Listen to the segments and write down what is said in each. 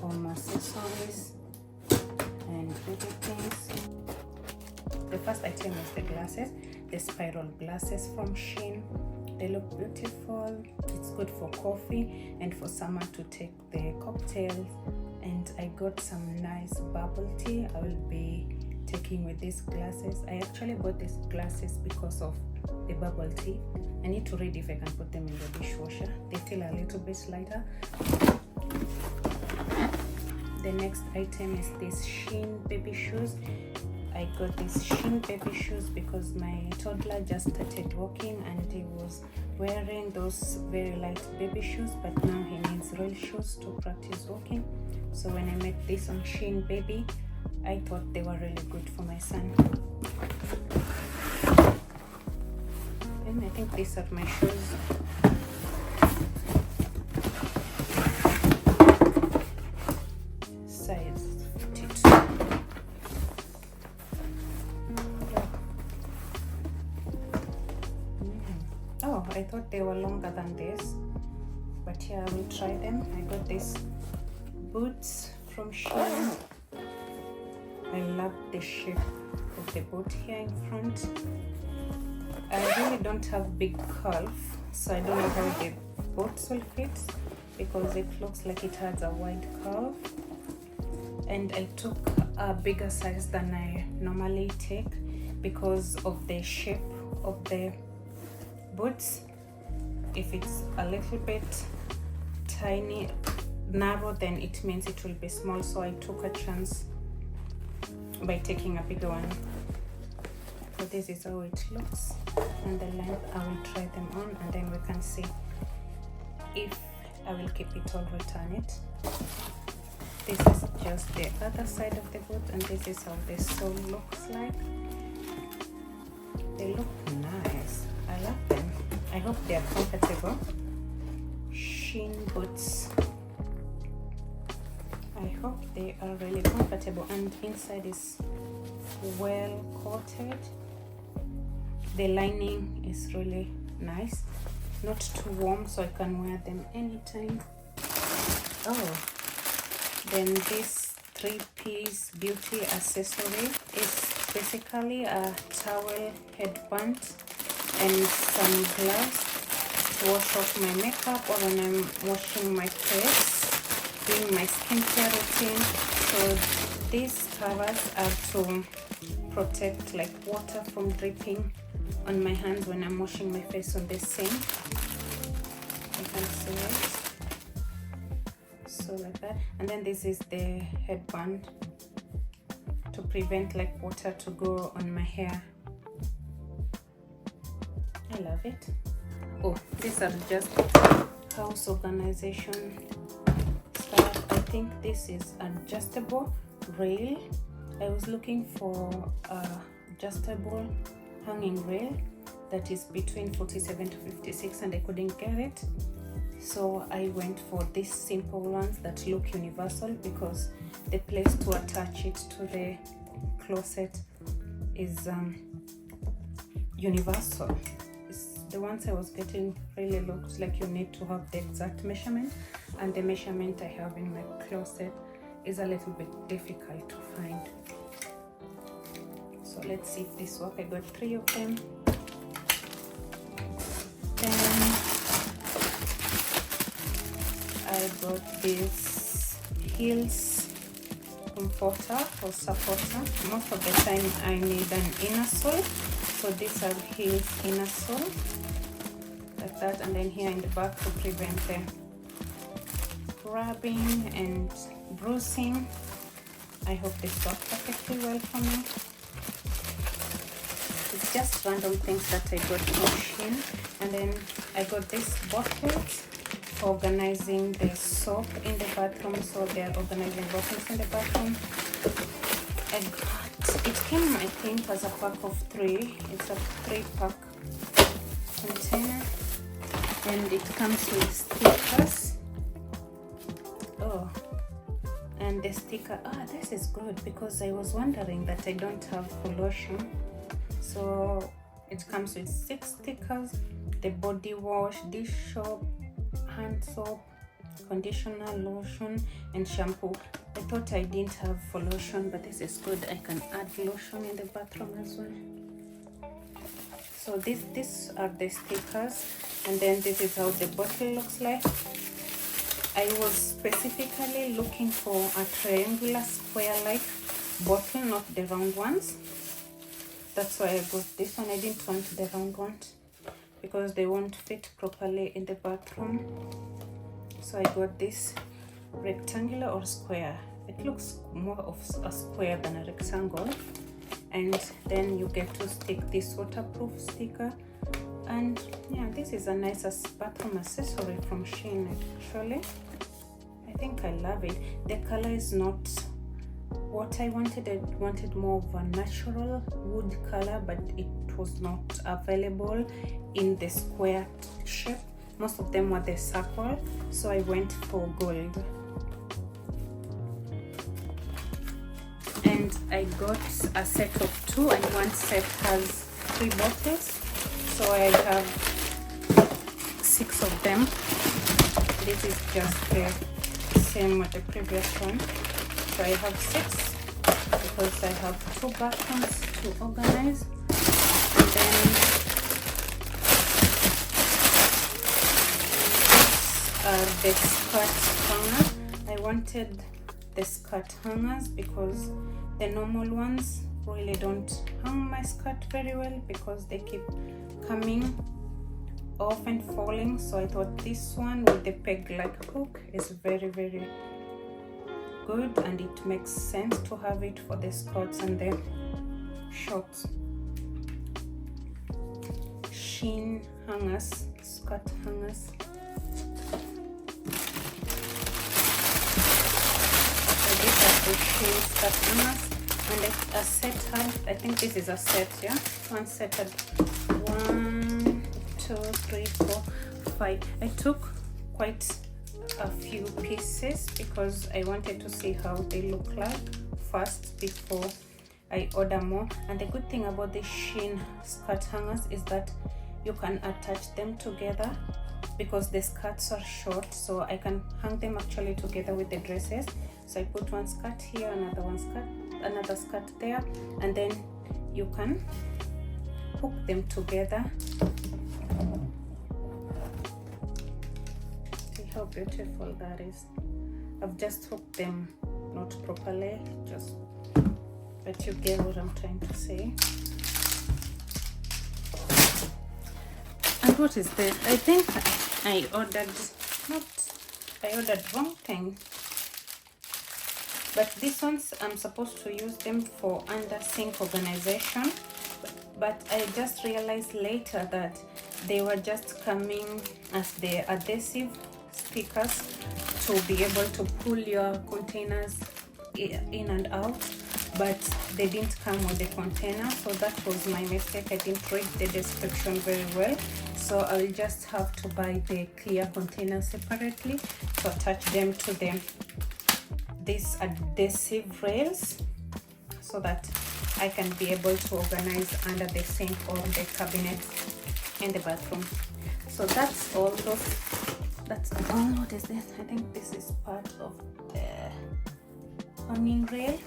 home accessories and baby things. The first item is the glasses, the spiral glasses from SHEIN. They look beautiful. It's good for coffee and for someone to take the cocktails. And I got some nice bubble tea I will be taking with these glasses. I actually bought these glasses because of the bubble tea. I need to read if I can put them in the dishwasher. They feel a little bit lighter. The next item is these SHEIN baby shoes. I got these SHEIN baby shoes because my toddler just started walking and he was wearing those very light baby shoes, but now he needs real shoes to practice walking. So when I met this on SHEIN baby, I thought they were really good for my son. And I think these are my shoes. Size 42. Oh, I thought they were longer than this, but yeah, I will try them. I got these boots from SHEIN. I love the shape of the boot here in front. I really don't have big calf, so I don't know how the boots will fit because it looks like it has a wide calf. And I took a bigger size than I normally take because of the shape of the boots. If it's a little bit tiny, narrow, then it means it will be small, so I took a chance by taking a bigger one. So this is how it looks, and the length. I will try them on and then we can see if I will keep it or return it. This is just the other side of the boot, and this is how the sole looks like. They look nice. I love them. I hope they are comfortable. SHEIN boots. I hope they are really comfortable, and inside is well coated. The lining is really nice, not too warm, so I can wear them anytime. Oh, then this 3-piece beauty accessory is basically a towel, headband, and some gloves to wash off my makeup or when I'm washing my face, doing my skincare routine. So these covers are to protect like water from dripping on my hands when I'm washing my face on the sink. You can see it. So like that. And then this is the headband to prevent like water to go on my hair. I love it. Oh, these are just house organization stuff. I think this is adjustable rail. I was looking for adjustable hanging rail that is between 47 to 56 and I couldn't get it, so I went for these simple ones that look universal because the place to attach it to the closet is universal. The ones I was getting really looked like you need to have the exact measurement, and the measurement I have in my closet is a little bit difficult to find. So let's see if this works. I got 3 of them. Then I got these heels comforter or supporter. Most of the time I need an inner sole, so these are heels inner sole like that, and then here in the back to prevent the rubbing and bruising. I hope this works perfectly well for me. It's just random things that I got from SHEIN. And then I got this bucket for organizing the soap in the bathroom, so they are organizing bottles in the bathroom. It came, I think, as a pack of 3. It's a 3-pack container, and it comes with stickers. Oh, and the sticker, this is good because I was wondering that I don't have lotion. So it comes with 6 stickers: the body wash, dish soap, hand soap, conditioner, lotion, and shampoo. I thought I didn't have for lotion, but this is good. I can add lotion in the bathroom as well. So these are the stickers, and then this is how the bottle looks like. I was specifically looking for a triangular square-like bottle, not the round ones. That's why I got this one. I didn't want the round ones because they won't fit properly in the bathroom. So I got this rectangular or square. It looks more of a square than a rectangle. And then you get to stick this waterproof sticker. And yeah, this is a nice bathroom accessory from SHEIN actually. I think I love it. The color is not what I wanted. I wanted more of a natural wood color, but it was not available in the square shape. Most of them were the circle, so I went for gold. And I got a set of 2, and one set has 3 bottles, so I have 6 of them. This is just the same with the previous one, so I have 6 because I have 2 bathrooms to organize. And then these are the skirt hangers. I wanted the skirt hangers because the normal ones really don't hang my skirt very well because they keep coming off and falling. So I thought this one with the peg-like hook is very good, and it makes sense to have it for the skirts and the shorts. SHEIN hangers, skirt hangers. These are the SHEIN skirt hangers, and a set had, I think this is a set, yeah? One set had 1, 2, 3, 4, 5. I took quite a few pieces because I wanted to see how they look like first before I order more. And the good thing about the SHEIN skirt hangers is that you can attach them together because the skirts are short, so I can hang them actually together with the dresses. So I put one skirt here, another skirt there, and then you can hook them together. See how beautiful that is. I've just hooked them not properly, just, but you get what I'm trying to say. And what is this? I think I ordered wrong thing. But these ones, I'm supposed to use them for under sink organization, but I just realized later that they were just coming as the adhesive stickers to be able to pull your containers in and out, but they didn't come with the container. So that was my mistake. I didn't read the description very well, so I will just have to buy the clear container separately to attach them to them these adhesive rails so that I can be able to organize under the sink or the cabinet in the bathroom. So that's all that's all. What is this? I think this is part of the hanging rail.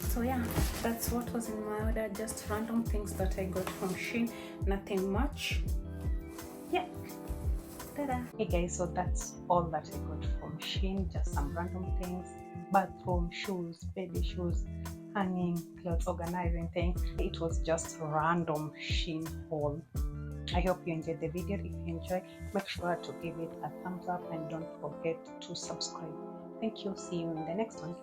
So yeah, that's what was in my order, just random things that I got from SHEIN, nothing much. Yeah. Ta-da. Hey guys, so that's all that I got from SHEIN, just some random things, bathroom shoes, baby shoes, hanging, clothes organizing thing. It was just random SHEIN haul. I hope you enjoyed the video. If you enjoyed, make sure to give it a thumbs up and don't forget to subscribe. Thank you. See you in the next one.